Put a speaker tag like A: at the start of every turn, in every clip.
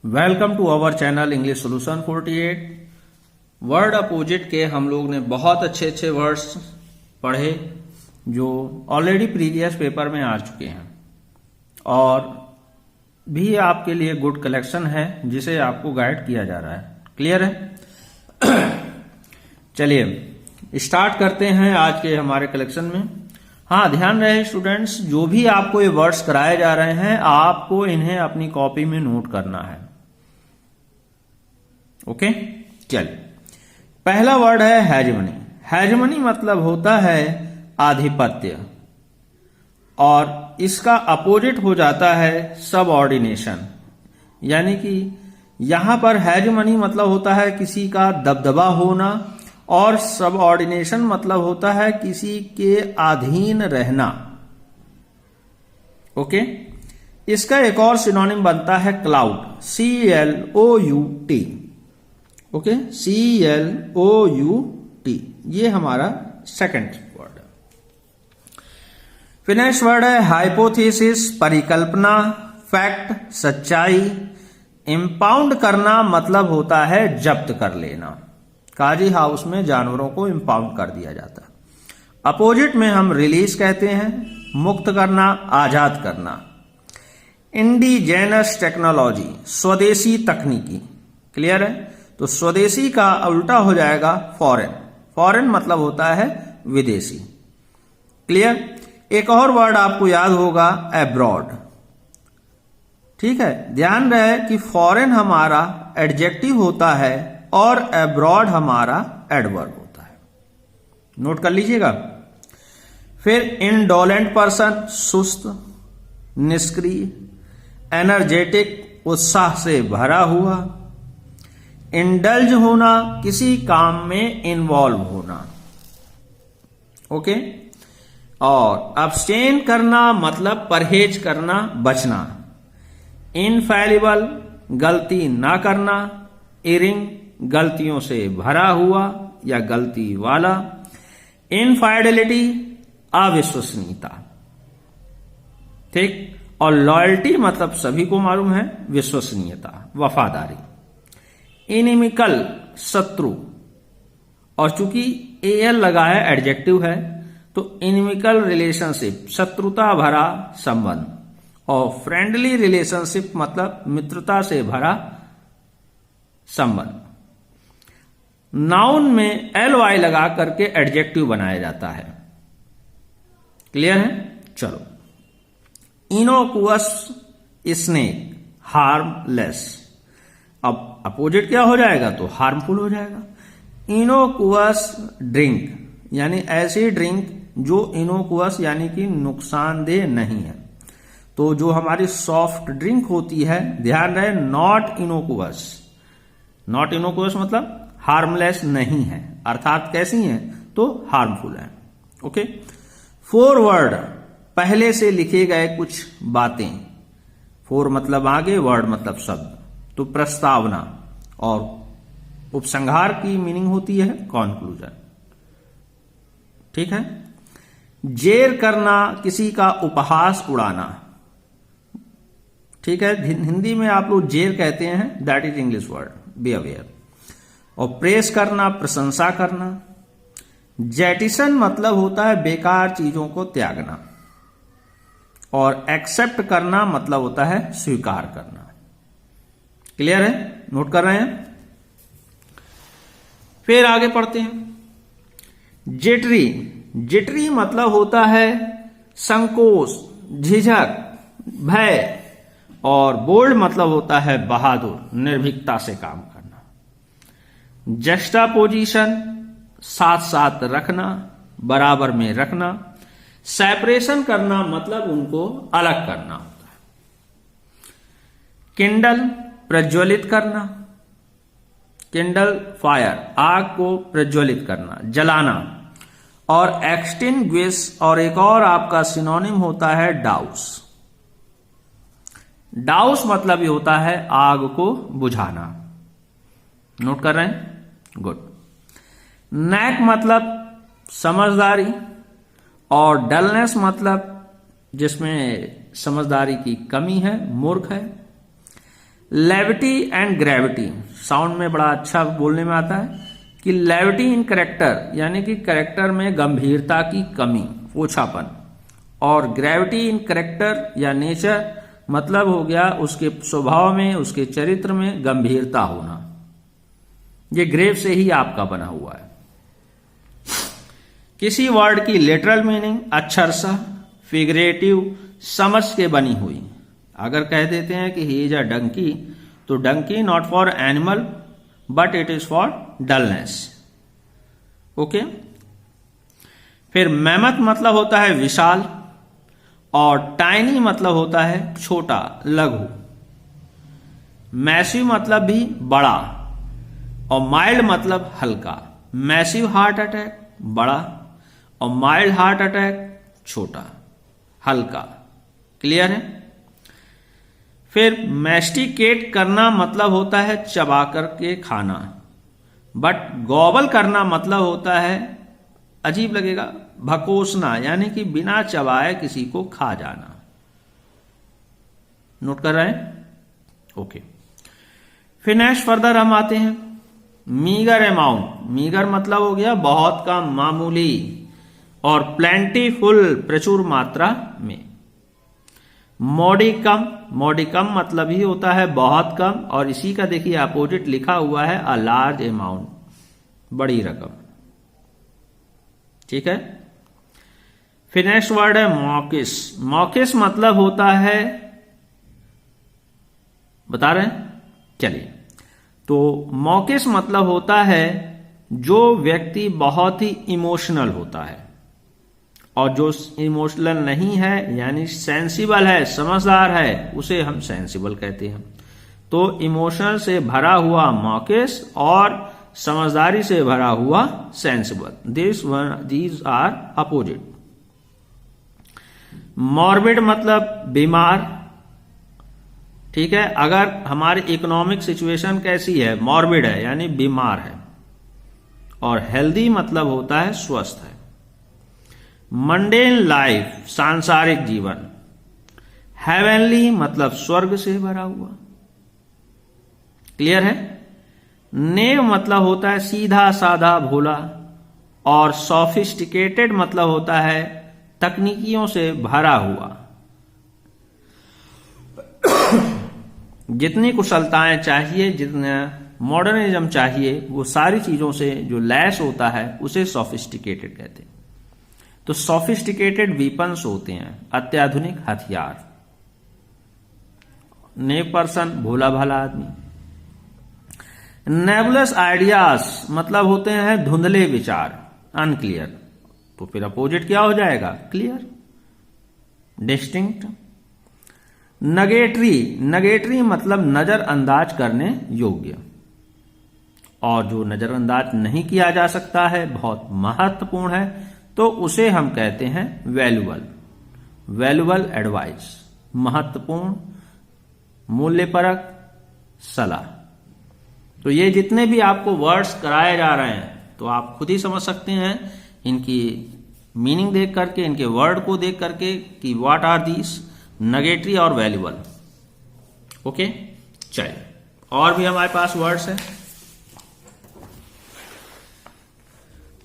A: Welcome to our channel English solution 48। Word opposite के हम लोग ने बहुत अच्छे वर्ड्स पढ़े जो ऑलरेडी प्रीवियस पेपर में आ चुके हैं और भी आपके लिए गुड कलेक्शन है जिसे आपको गाइड किया जा रहा है। क्लियर है? चलिए स्टार्ट करते हैं आज के हमारे कलेक्शन में। हाँ, ध्यान रहे स्टूडेंट्स, जो भी आपको ये वर्ड्स कराए जा रहे हैं आपको इन्हें अपनी कॉपी में नोट करना है। ओके, चलिए पहला वर्ड है हेजमनी। हेजमनी मतलब होता है आधिपत्य और इसका अपोजिट हो जाता है सबऑर्डिनेशन। यानी कि यहां पर हेजमनी मतलब होता है किसी का दबदबा होना और सबऑर्डिनेशन मतलब होता है किसी के अधीन रहना। ओके, इसका एक और सिनोनिम बनता है क्लाउट, CLOUT। ओके, CLOUT, ये हमारा सेकंड वर्ड है। फिर नेक्स्ट वर्ड है हाइपोथेसिस, परिकल्पना, फैक्ट, सच्चाई। इंपाउंड करना मतलब होता है जब्त कर लेना। काजी हाउस में जानवरों को इंपाउंड कर दिया जाता है। अपोजिट में हम रिलीज कहते हैं, मुक्त करना, आजाद करना। इंडिजेनस टेक्नोलॉजी, स्वदेशी तकनीकी। क्लियर है? तो स्वदेशी का उल्टा हो जाएगा फॉरेन। फॉरेन मतलब होता है विदेशी। क्लियर? एक और वर्ड आपको याद होगा एब्रॉड। ठीक है, ध्यान रहे कि फॉरेन हमारा एडजेक्टिव होता है और एब्रॉड हमारा एडवर्ब होता है। नोट कर लीजिएगा। फिर इंडोलेंट पर्सन, सुस्त, निष्क्रिय, एनर्जेटिक, उत्साह से भरा हुआ। इंडल्ज होना, किसी काम में इन्वॉल्व होना। ओके, और अब्सटेन करना मतलब परहेज करना, बचना। इनफैलिबल, गलती ना करना। इरिंग, गलतियों से भरा हुआ या गलती वाला। इनफाइडेलिटी, अविश्वसनीयता। ठीक, और लॉयल्टी मतलब सभी को मालूम है विश्वसनीयता, वफादारी। इनिमिकल, शत्रु, और चूंकि AL लगा है एडजेक्टिव है तो इनिमिकल रिलेशनशिप, शत्रुता भरा संबंध। और फ्रेंडली रिलेशनशिप मतलब मित्रता से भरा संबंध। नाउन में LY लगा करके एडजेक्टिव बनाया जाता है। क्लियर है? चलो, इनोकुअस, स्नेक, हार्मलेस। अब अपोजिट क्या हो जाएगा? तो हार्मफुल हो जाएगा। इनोकुअस ड्रिंक, यानी ऐसी ड्रिंक जो इनोकुअस यानी कि नुकसानदेह नहीं है। तो जो हमारी सॉफ्ट ड्रिंक होती है, ध्यान रहे, नॉट इनोकुअस। नॉट इनोकुअस मतलब हार्मलेस नहीं है, अर्थात कैसी है? तो हार्मफुल है। ओके, फॉरवर्ड, पहले से लिखे गए कुछ बातें। फोर मतलब आगे, वर्ड मतलब शब्द। तो प्रस्तावना, और उपसंहार की मीनिंग होती है कॉन्क्लूजन। ठीक है? जेर करना, किसी का उपहास उड़ाना। ठीक है, हिंदी में आप लोग जेर कहते हैं, that is English word, be aware. और प्रेस करना, प्रशंसा करना। जेटिसन मतलब होता है बेकार चीजों को त्यागना। और एक्सेप्ट करना मतलब होता है स्वीकार करना। क्लियर है? नोट कर रहे हैं? फिर आगे पढ़ते हैं। जिटरी, जिटरी मतलब होता है संकोच, झिझक, भय। और बोल्ड मतलब होता है बहादुर, निर्भीकता से काम करना। जस्टापोजिशन, साथ साथ रखना, बराबर में रखना। सेपरेशन करना मतलब उनको अलग करना होता है। किंडल, प्रज्वलित करना। किंडल, फायर, आग को प्रज्वलित करना, जलाना। और एक्सटिंग्विश, और एक और आपका सिनोनिम होता है डाउस। डाउस मतलब ये होता है आग को बुझाना। नोट कर रहे हैं? गुड। नैक मतलब समझदारी, और डलनेस मतलब जिसमें समझदारी की कमी है, मूर्ख है। लेविटी एंड ग्रेविटी, साउंड में बड़ा अच्छा बोलने में आता है कि लेविटी इन करेक्टर यानी कि करेक्टर में गंभीरता की कमी, ओछापन, और ग्रेविटी इन करेक्टर या नेचर मतलब हो गया उसके स्वभाव में, उसके चरित्र में गंभीरता होना। ये ग्रेव से ही आपका बना हुआ है। किसी वर्ड की लिटरल मीनिंग अक्षरशः, फिगरेटिव, समझ के बनी हुई। अगर कह देते हैं कि ही इज अ डंकी, तो donkey not for animal but it is for dullness. Okay. फिर मैमथ मतलब होता है विशाल, और टाइनी मतलब होता है छोटा, लघु। मैसिव मतलब भी बड़ा, और माइल्ड मतलब हल्का। मैसिव हार्ट अटैक बड़ा, और माइल्ड हार्ट अटैक छोटा, हल्का। क्लियर है। फिर मैस्टिकेट करना मतलब होता है चबा करके खाना, बट गॉबल करना मतलब होता है, अजीब लगेगा, भकोसना, यानी कि बिना चबाए किसी को खा जाना। नोट कर रहे हैं? ओके। फिर नेक्स्ट फर्दर हम आते हैं मीगर अमाउंट। मीगर मतलब हो गया बहुत कम, मामूली, और प्लेंटीफुल प्रचुर मात्रा में। मॉडिकम, मॉडिकम मतलब ही होता है बहुत कम, और इसी का देखिए अपोजिट लिखा हुआ है अ लार्ज अमाउंट, बड़ी रकम। ठीक है। फिर नेक्स्ट वर्ड है मॉकिस। मॉकिस मतलब होता है, बता रहे हैं, चलिए। तो मॉकिस मतलब होता है जो व्यक्ति बहुत ही इमोशनल होता है, और जो इमोशनल नहीं है यानी सेंसिबल है, समझदार है, उसे हम सेंसिबल कहते हैं। तो इमोशन से भरा हुआ मॉकिस और समझदारी से भरा हुआ sensible, these are opposite. Morbid मतलब बीमार। ठीक है। अगर हमारी इकोनॉमिक सिचुएशन कैसी है, मॉर्बिड है यानी बीमार है। और हेल्दी मतलब होता है स्वस्थ है। मंडेन लाइफ सांसारिक जीवन। हेवनली मतलब स्वर्ग से भरा हुआ। क्लियर है। नेव मतलब होता है सीधा साधा भोला, और सोफिस्टिकेटेड मतलब होता है तकनीकियों से भरा हुआ। जितनी कुशलताएं चाहिए, जितना मॉडर्निज्म चाहिए, वो सारी चीजों से जो लैस होता है उसे सोफिस्टिकेटेड कहते हैं। तो सोफिस्टिकेटेड वीपन्स होते हैं, अत्याधुनिक हथियार। नेव पर्सन भोला भाला आदमी। नेबुलस आइडियाज मतलब होते हैं धुंधले विचार, अनक्लियर। तो फिर अपोजिट क्या हो जाएगा, क्लियर, डिस्टिंक्ट। नगेटरी, नगेटरी मतलब नजरअंदाज करने योग्य, और जो नजरअंदाज नहीं किया जा सकता है, बहुत महत्वपूर्ण है, तो उसे हम कहते हैं वैल्यूबल। वैल्यूबल एडवाइस, महत्वपूर्ण, मूल्यपरक सलाह। तो ये जितने भी आपको वर्ड्स कराए जा रहे हैं, तो आप खुद ही समझ सकते हैं इनकी मीनिंग देख करके, इनके वर्ड को देख करके कि व्हाट आर दीज, नगेटरी और वैल्यूबल। ओके। चलिए, और भी हमारे पास वर्ड्स है।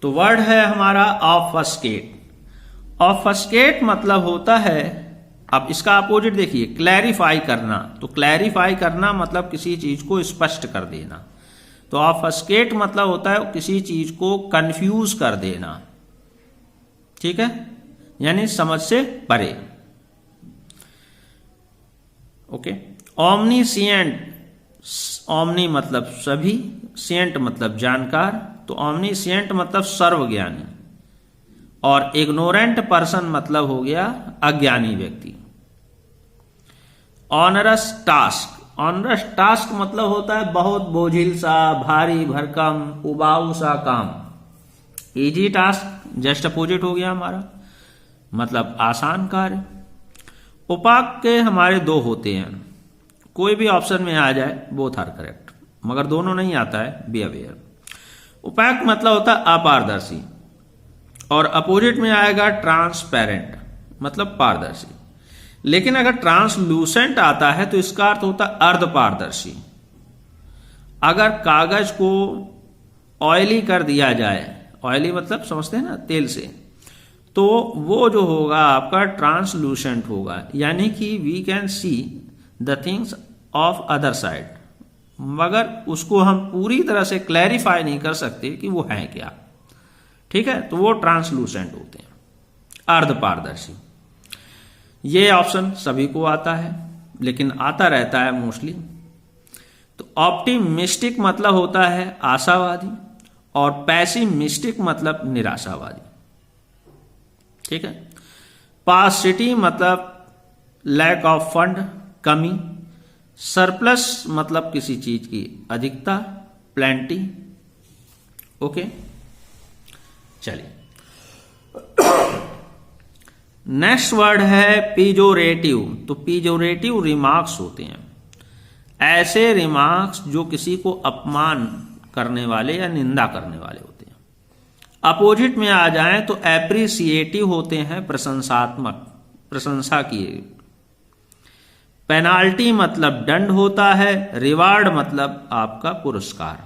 A: तो वर्ड है हमारा ऑफस्केट। ऑफस्केट मतलब होता है, अब इसका अपोजिट देखिए, क्लैरिफाई करना। तो क्लैरिफाई करना मतलब किसी चीज को स्पष्ट कर देना। तो ऑफस्केट मतलब होता है किसी चीज को कंफ्यूज कर देना। ठीक है, यानी समझ से परे। ओके। ऑमनीसिएंट, ऑमनी मतलब सभी, सिएंट मतलब जानकार, तो ऑमनीसिएंट मतलब सर्वज्ञानी। और इग्नोरेंट पर्सन मतलब हो गया अज्ञानी व्यक्ति। ऑनरस टास्क, ऑनरस टास्क मतलब होता है बहुत बोझिल सा, भारी भरकम, उबाऊ सा काम। इजी टास्क जस्ट अपोजिट हो गया हमारा, मतलब आसान कार्य। उपाक के हमारे दो होते हैं, कोई भी ऑप्शन में आ जाए, बोथ आर करेक्ट, मगर दोनों नहीं आता है, बी अवेयर। उपाक मतलब होता है अपारदर्शी, और अपोजिट में आएगा ट्रांसपेरेंट मतलब पारदर्शी। लेकिन अगर ट्रांसलूसेंट आता है तो इसका अर्थ होता है अर्धपारदर्शी। अगर कागज को ऑयली कर दिया जाए, ऑयली मतलब समझते हैं ना, तेल से, तो वो जो होगा आपका ट्रांसलूसेंट होगा, यानी कि we can see the things of other side, मगर उसको हम पूरी तरह से क्लैरिफाई नहीं कर सकते कि वो है क्या। ठीक है, तो वो ट्रांसलूसेंट होते हैं, अर्धपारदर्शी। ये ऑप्शन सभी को आता है, लेकिन आता रहता है मोस्टली। तो ऑप्टिमिस्टिक मतलब होता है आशावादी, और पैसिमिस्टिक मतलब निराशावादी। ठीक है, पासिटी मतलब लैक ऑफ फंड, कमी। सरप्लस मतलब किसी चीज की अधिकता, प्लेंटी। ओके, चलिए नेक्स्ट वर्ड है पीजोरेटिव। तो पीजोरेटिव रिमार्क्स होते हैं ऐसे रिमार्क्स जो किसी को अपमान करने वाले या निंदा करने वाले होते हैं। अपोजिट में आ जाएं तो एप्रिसिएटिव होते हैं प्रशंसात्मक, प्रशंसा किए। पेनाल्टी मतलब दंड होता है, रिवार्ड मतलब आपका पुरस्कार।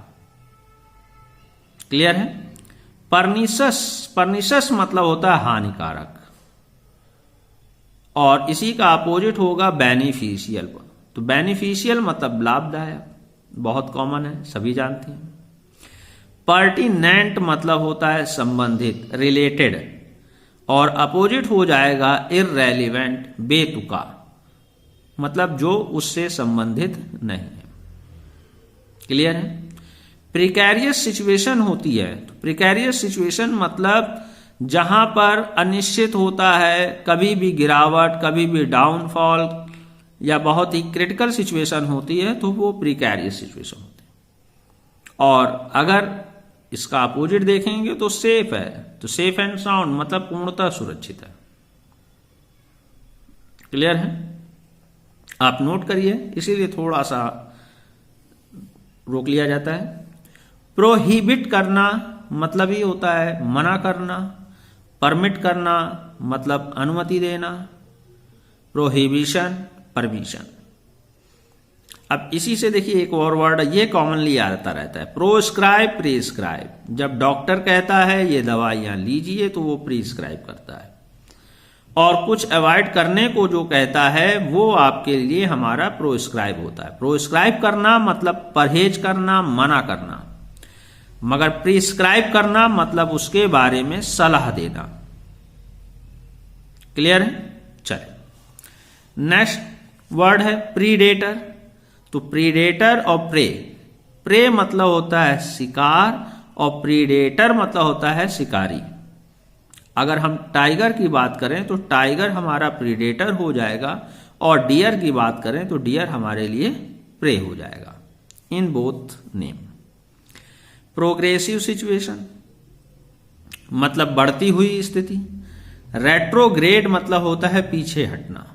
A: क्लियर है। परनिशस, परनिशस मतलब होता है हानिकारक, और इसी का अपोजिट होगा बेनिफिशियल। तो बेनिफिशियल मतलब लाभदायक, बहुत कॉमन है, सभी जानते हैं। पर्टिनेंट मतलब होता है संबंधित, रिलेटेड, और अपोजिट हो जाएगा इररेलेवेंट, बेतुका, मतलब जो उससे संबंधित नहीं है। क्लियर है। प्रिकैरियस सिचुएशन होती है। तो प्रिकैरियस सिचुएशन मतलब जहां पर अनिश्चित होता है, कभी भी गिरावट, कभी भी डाउनफॉल, या बहुत ही क्रिटिकल सिचुएशन होती है, तो वो प्रिकैरियस सिचुएशन होती है। और अगर इसका अपोजिट देखेंगे तो सेफ है। तो सेफ एंड साउंड मतलब पूर्णतः सुरक्षित है। क्लियर है। आप नोट करिए, इसीलिए थोड़ा सा रोक लिया जाता है। प्रोहिबिट करना मतलब ही होता है मना करना, परमिट करना मतलब अनुमति देना, प्रोहिबिशन, परमिशन। अब इसी से देखिए एक और वर्ड, ये कॉमनली आता रहता है, प्रोस्क्राइब, प्रिस्क्राइब। जब डॉक्टर कहता है ये दवाइयां लीजिए तो वो प्रिस्क्राइब करता है, और कुछ अवॉइड करने को जो कहता है वो आपके लिए हमारा प्रोस्क्राइब होता है। प्रोस्क्राइब करना मतलब परहेज करना, मना करना, मगर प्रिस्क्राइब करना मतलब उसके बारे में सलाह देना। क्लियर है। चलिए नेक्स्ट वर्ड है प्रीडेटर। तो प्रीडेटर और प्रे, प्रे मतलब होता है शिकार, और प्रीडेटर मतलब होता है शिकारी। अगर हम टाइगर की बात करें तो टाइगर हमारा प्रीडेटर हो जाएगा, और डियर की बात करें तो डियर हमारे लिए प्रे हो जाएगा, in both name. Progressive situation मतलब बढ़ती हुई स्थिति। रेट्रोग्रेड मतलब होता है पीछे हटना।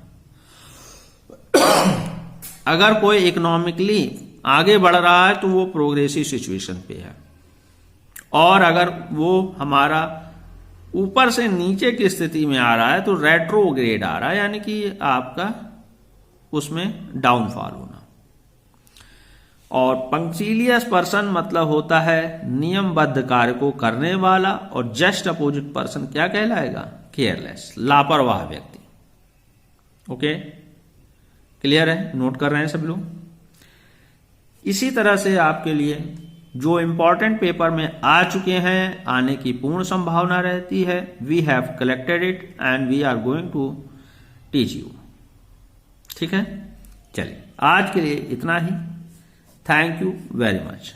A: अगर कोई इकोनॉमिकली आगे बढ़ रहा है तो वो प्रोग्रेसिव सिचुएशन पे है, और अगर वो हमारा ऊपर से नीचे की स्थिति में आ रहा है तो रेट्रोग्रेड आ रहा है, यानी कि आपका उसमें डाउनफॉल होना। और पंक्चुअलियस पर्सन मतलब होता है नियमबद्ध कार्य को करने वाला, और जस्ट अपोजिट पर्सन क्या कहलाएगा? केयरलेस, लापरवाह व्यक्ति। ओके, क्लियर है, नोट कर रहे हैं सब लोग। इसी तरह से आपके लिए जो इंपॉर्टेंट पेपर में आ चुके हैं, आने की पूर्ण संभावना रहती है। We have collected it and we are going to teach you. ठीक है, चलिए आज के लिए इतना ही। Thank you very much.